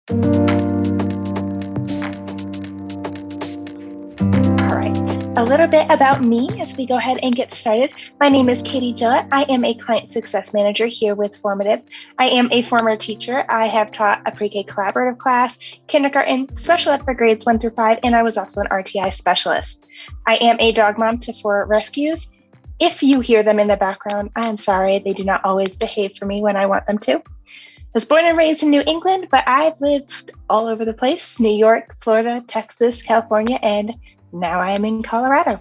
All right, a little bit about me as we go ahead and get started. My name is Katie Gillett. I am a Client Success Manager here with Formative. I am a former teacher. I have taught a pre-K collaborative class, kindergarten, special ed for grades 1 through 5, and I was also an RTI specialist. I am a dog mom to 4 rescues. If you hear them in the background, I am sorry. They do not always behave for me when I want them to. I was born and raised in New England, but I've lived all over the place: New York, Florida, Texas, California, and now I am in Colorado.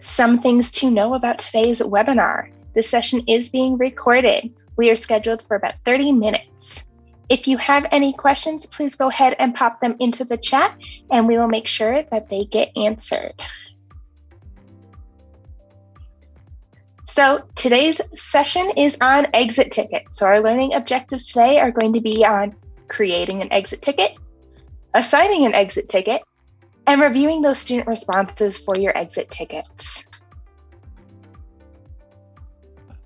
Some things to know about today's webinar. This session is being recorded. We are scheduled for about 30 minutes. If you have any questions, please go ahead and pop them into the chat and we will make sure that they get answered. So today's session is on exit tickets. So our learning objectives today are going to be on creating an exit ticket, assigning an exit ticket, and reviewing those student responses for your exit tickets.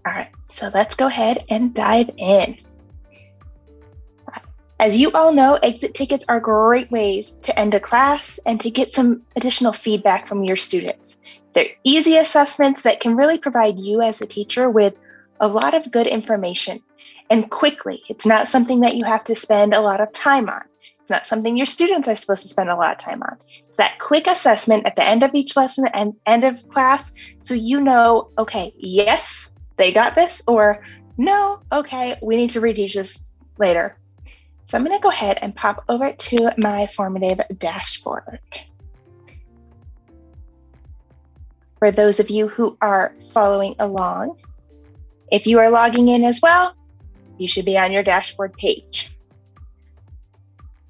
All right, so let's go ahead and dive in. As you all know, exit tickets are great ways to end a class and to get some additional feedback from your students. They're easy assessments that can really provide you as a teacher with a lot of good information and quickly. It's not something that you have to spend a lot of time on. It's not something your students are supposed to spend a lot of time on. It's that quick assessment at the end of each lesson and end of class, so you know, okay, yes, they got this, or no, okay, we need to reteach this later. So I'm going to go ahead and pop over to my Formative dashboard. For those of you who are following along, if you are logging in as well, you should be on your dashboard page.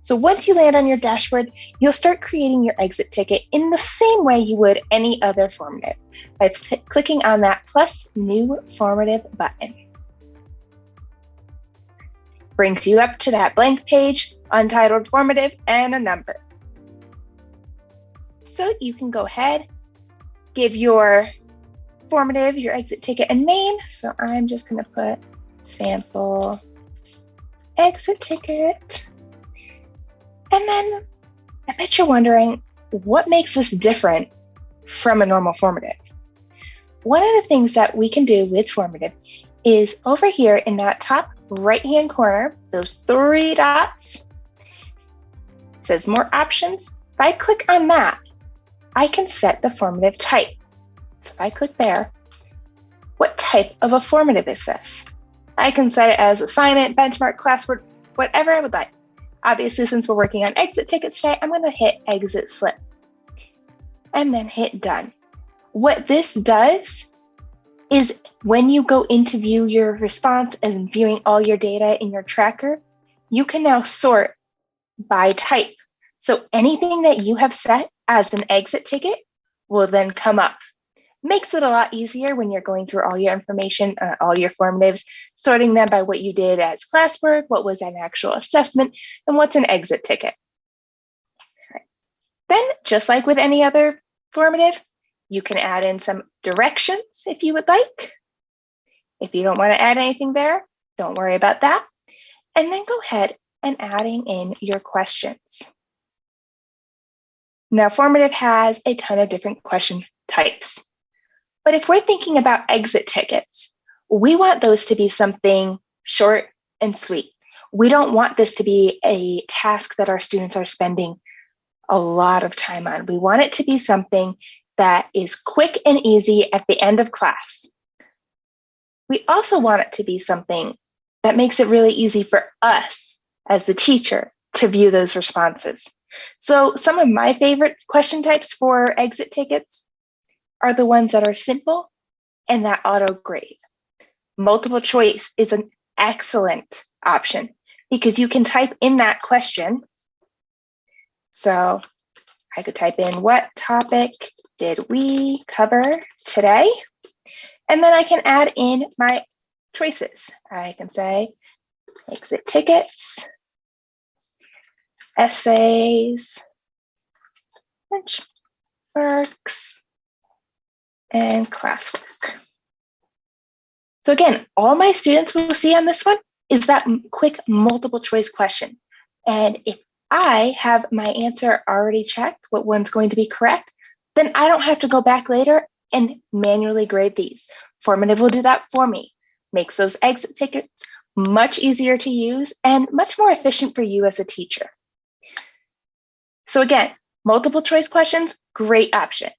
So once you land on your dashboard, you'll start creating your exit ticket in the same way you would any other Formative, by clicking on that plus new Formative button. Brings you up to that blank page, untitled Formative, and a number. So you can go ahead, give your Formative, your exit ticket, a name. So I'm just going to put sample exit ticket. And then I bet you're wondering, what makes this different from a normal Formative? One of the things that we can do with Formative is over here in that top right-hand corner, those 3 dots, it says more options. If I click on that, I can set the Formative type. So if I click there, what type of a Formative is this? I can set it as assignment, benchmark, classwork, whatever I would like. Obviously, since we're working on exit tickets today, I'm going to hit exit slip and then hit done. What this does is when you go into view your response and viewing all your data in your tracker, you can now sort by type. So anything that you have set as an exit ticket will then come up. Makes it a lot easier when you're going through all your information, all your formatives, sorting them by what you did as classwork, what was an actual assessment, and what's an exit ticket. All right. Then, just like with any other formative, you can add in some directions if you would like. If you don't want to add anything there, don't worry about that. And then go ahead and adding in your questions. Now, Formative has a ton of different question types. But if we're thinking about exit tickets, we want those to be something short and sweet. We don't want this to be a task that our students are spending a lot of time on. We want it to be something that is quick and easy at the end of class. We also want it to be something that makes it really easy for us as the teacher to view those responses. So some of my favorite question types for exit tickets are the ones that are simple and that auto grade. Multiple choice is an excellent option because you can type in that question. So I could type in, what topic did we cover today? And then I can add in my choices. I can say exit tickets, essays, benchmarks, and classwork. So again, all my students will see on this one is that quick multiple choice question. And if I have my answer already checked, what one's going to be correct, then I don't have to go back later and manually grade these. Formative will do that for me. Makes those exit tickets much easier to use and much more efficient for you as a teacher. So again, multiple choice questions, great option.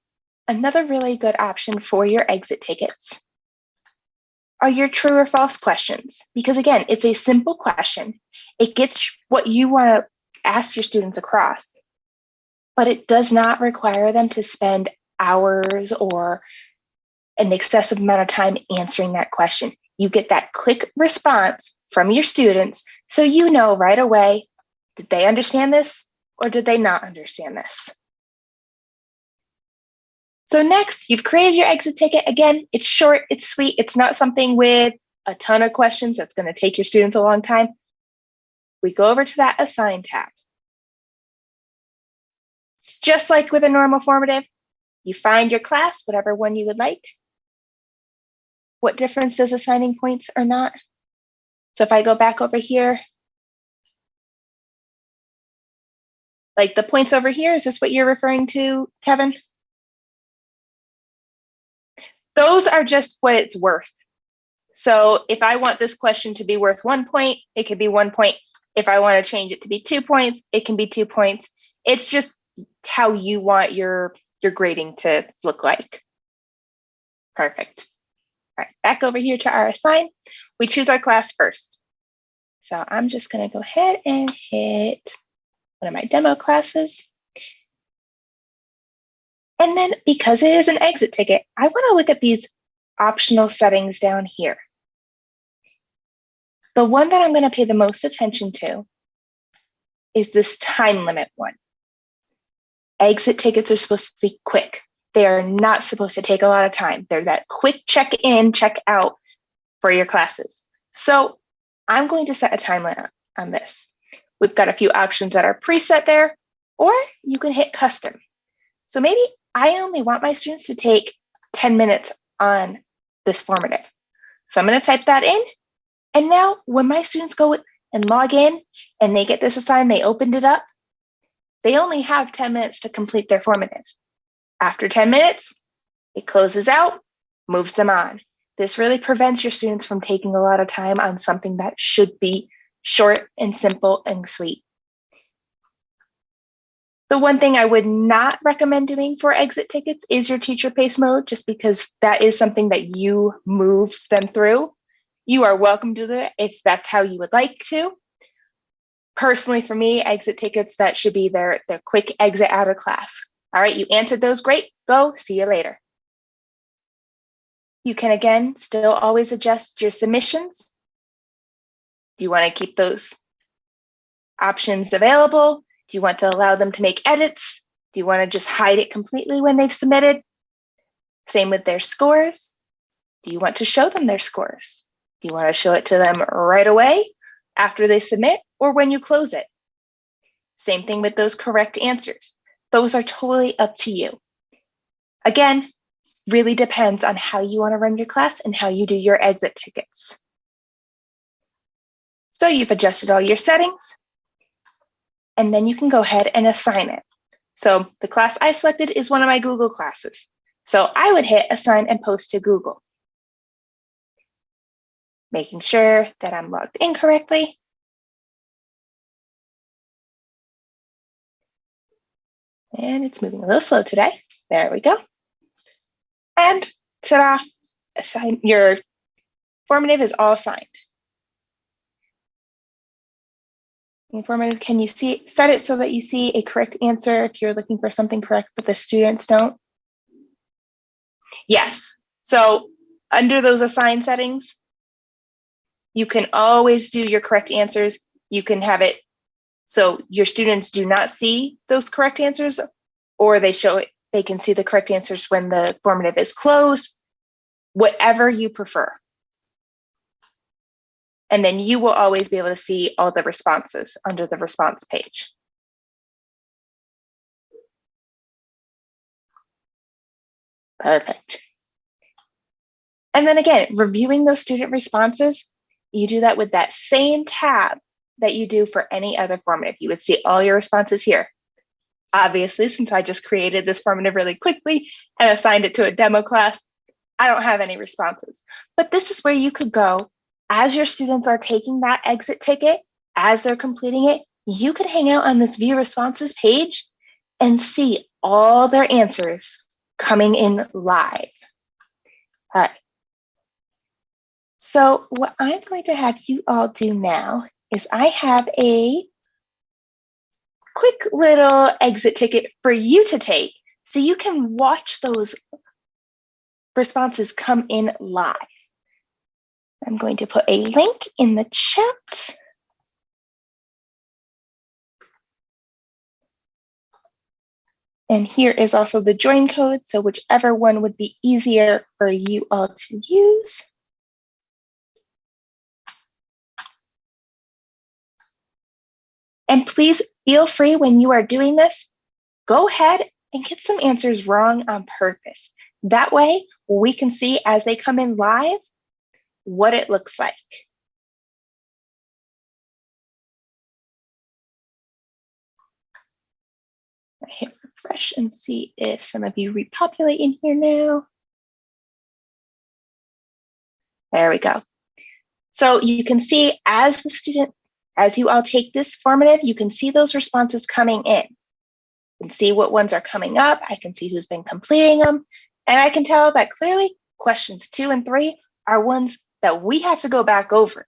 Another really good option for your exit tickets are your true or false questions. Because again, it's a simple question. It gets what you want to ask your students across, but it does not require them to spend hours or an excessive amount of time answering that question. You get that quick response from your students, so you know right away, did they understand this or did they not understand this? So next, you've created your exit ticket. Again, it's short, it's sweet. It's not something with a ton of questions that's going to take your students a long time. We go over to that Assign tab. It's just like with a normal formative. You find your class, whatever one you would like. What difference does assigning points or not? So if I go back over here, like the points over here, is this what you're referring to, Kevin? Those are just what it's worth. So if I want this question to be worth 1 point, it could be 1 point. If I want to change it to be 2 points, it can be 2 points. It's just how you want your grading to look like. Perfect. All right, back over here to our assign. We choose our class first. So I'm just going to go ahead and hit one of my demo classes. And then because it is an exit ticket, I want to look at these optional settings down here. The one that I'm going to pay the most attention to is this time limit one. Exit tickets are supposed to be quick. They are not supposed to take a lot of time. They're that quick check in, check out for your classes. So I'm going to set a time limit on this. We've got a few options that are preset there, or you can hit custom. So maybe I only want my students to take 10 minutes on this formative. So I'm going to type that in. And now when my students go and log in and they get this assigned, they opened it up, they only have 10 minutes to complete their formative. After 10 minutes, it closes out, moves them on. This really prevents your students from taking a lot of time on something that should be short and simple and sweet. The one thing I would not recommend doing for exit tickets is your teacher pace mode, just because that is something that you move them through. You are welcome to do it if that's how you would like to. Personally, for me, exit tickets, that should be their quick exit out of class. All right, you answered those, great, go, see you later. You can, again, still always adjust your submissions. Do you want to keep those options available? Do you want to allow them to make edits? Do you want to just hide it completely when they've submitted? Same with their scores. Do you want to show them their scores? Do you want to show it to them right away after they submit or when you close it? Same thing with those correct answers. Those are totally up to you. Again, really depends on how you want to run your class and how you do your exit tickets. So you've adjusted all your settings, and then you can go ahead and assign it. So the class I selected is one of my Google classes. So I would hit assign and post to Google, making sure that I'm logged in correctly. And it's moving a little slow today. There we go. And ta-da, assign, your formative is all signed. Informative, can you see, set it so that you see a correct answer if you're looking for something correct, but the students don't? Yes. So under those assign settings, you can always do your correct answers. You can have it so your students do not see those correct answers, or they show it, they can see the correct answers when the formative is closed, whatever you prefer. And then you will always be able to see all the responses under the response page. Perfect. And then again, reviewing those student responses, you do that with that same tab that you do for any other formative. You would see all your responses here. Obviously, since I just created this formative really quickly and assigned it to a demo class, I don't have any responses. But this is where you could go as your students are taking that exit ticket, as they're completing it, you could hang out on this view responses page and see all their answers coming in live. All right. So what I'm going to have you all do now is I have a quick little exit ticket for you to take so you can watch those responses come in live. I'm going to put a link in the chat. And here is also the join code, so whichever one would be easier for you all to use. And please feel free when you are doing this, go ahead and get some answers wrong on purpose. That way we can see as they come in live what it looks like. I hit refresh and see if some of you repopulate in here now. There we go. So you can see as the student, as you all take this formative, you can see those responses coming in. You can see what ones are coming up. I can see who's been completing them. And I can tell that clearly questions 2 and 3 are ones that we have to go back over.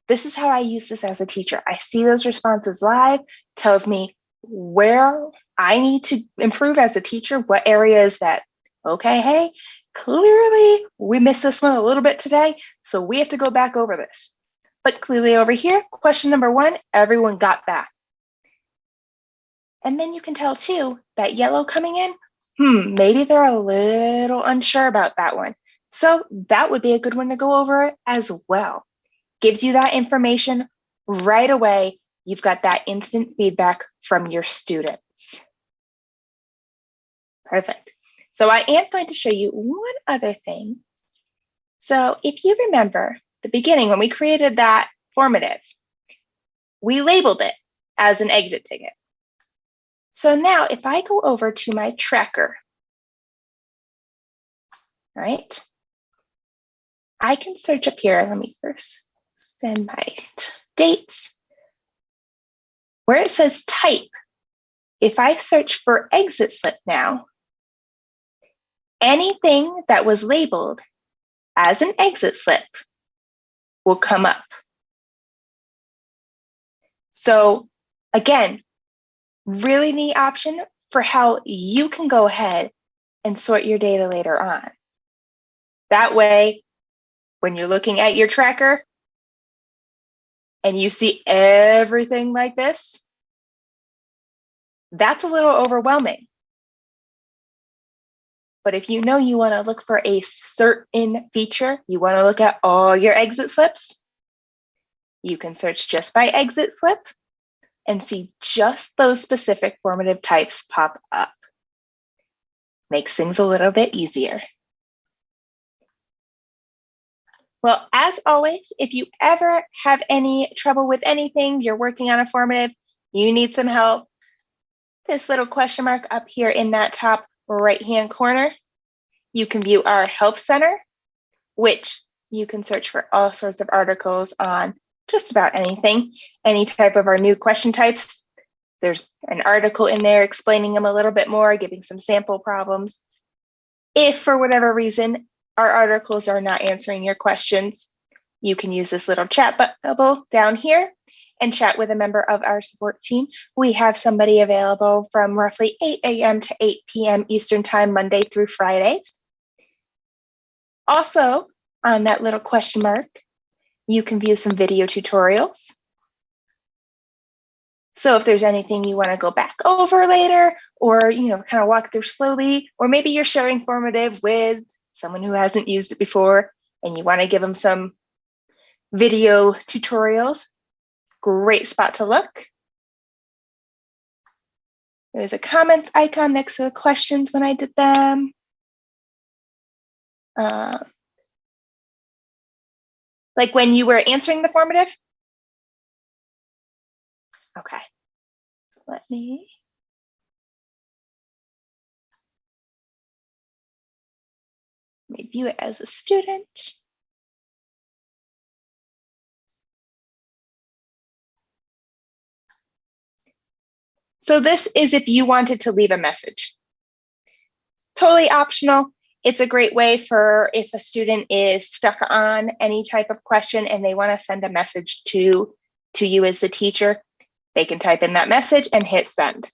This is how I use this as a teacher. I see those responses live, tells me where I need to improve as a teacher, what areas that, okay, hey, clearly we missed this one a little bit today, so we have to go back over this. But clearly over here, question number 1, everyone got that. And then you can tell too, that yellow coming in, maybe they're a little unsure about that one. So that would be a good one to go over as well. Gives you that information right away. You've got that instant feedback from your students. Perfect. So I am going to show you one other thing. So if you remember the beginning when we created that formative, we labeled it as an exit ticket. So now if I go over to my tracker, right, I can search up here. Let me first send my dates. Where it says type, if I search for exit slip now, anything that was labeled as an exit slip will come up. So again, really neat option for how you can go ahead and sort your data later on. That way, when you're looking at your tracker and you see everything like this, that's a little overwhelming. But if you know you want to look for a certain feature, you want to look at all your exit slips, you can search just by exit slip and see just those specific formative types pop up. Makes things a little bit easier. Well, as always, if you ever have any trouble with anything, you're working on a formative, you need some help, this little question mark up here in that top right-hand corner, you can view our Help Center, which you can search for all sorts of articles on just about anything, any type of our new question types. There's an article in there explaining them a little bit more, giving some sample problems. If for whatever reason, our articles are not answering your questions, you can use this little chat bubble down here and chat with a member of our support team. We have somebody available from roughly 8 a.m. to 8 p.m. Eastern Time, Monday through Fridays. Also, on that little question mark, you can view some video tutorials. So if there's anything you want to go back over later, or kind of walk through slowly, or maybe you're sharing formative with someone who hasn't used it before and you want to give them some video tutorials, great spot to look. There's a comments icon next to the questions when I did them. Like when you were answering the formative? Okay. Let me view it as a student. So this is if you wanted to leave a message. Totally optional. It's a great way for if a student is stuck on any type of question and they want to send a message to you as the teacher, they can type in that message and hit send.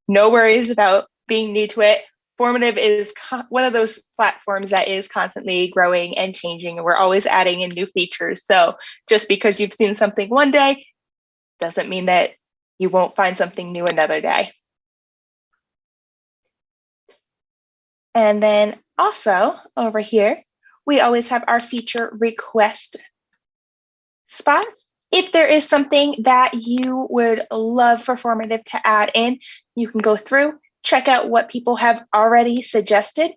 No worries about being new to it. Formative is one of those platforms that is constantly growing and changing, and we're always adding in new features. So just because you've seen something one day doesn't mean that you won't find something new another day. And then also over here, we always have our feature request spot. If there is something that you would love for Formative to add in, you can go through, check out what people have already suggested.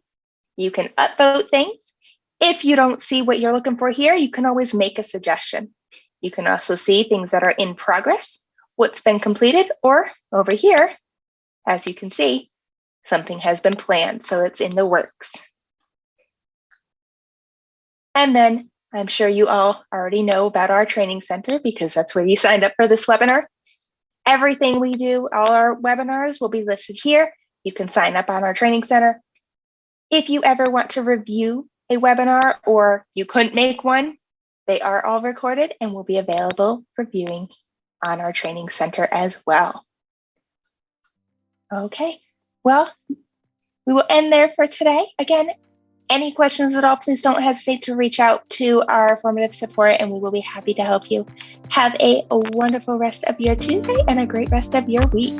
You can upvote things. If you don't see what you're looking for here, you can always make a suggestion. You can also see things that are in progress, what's been completed, or over here, as you can see, something has been planned, so it's in the works. And then I'm sure you all already know about our training center because that's where you signed up for this webinar. Everything we do, all our webinars will be listed here. You can sign up on our training center. If you ever want to review a webinar or you couldn't make one, they are all recorded and will be available for viewing on our training center as well. Okay, well, we will end there for today. Again, any questions at all, please don't hesitate to reach out to our Formative support and we will be happy to help you. Have a wonderful rest of your Tuesday and a great rest of your week.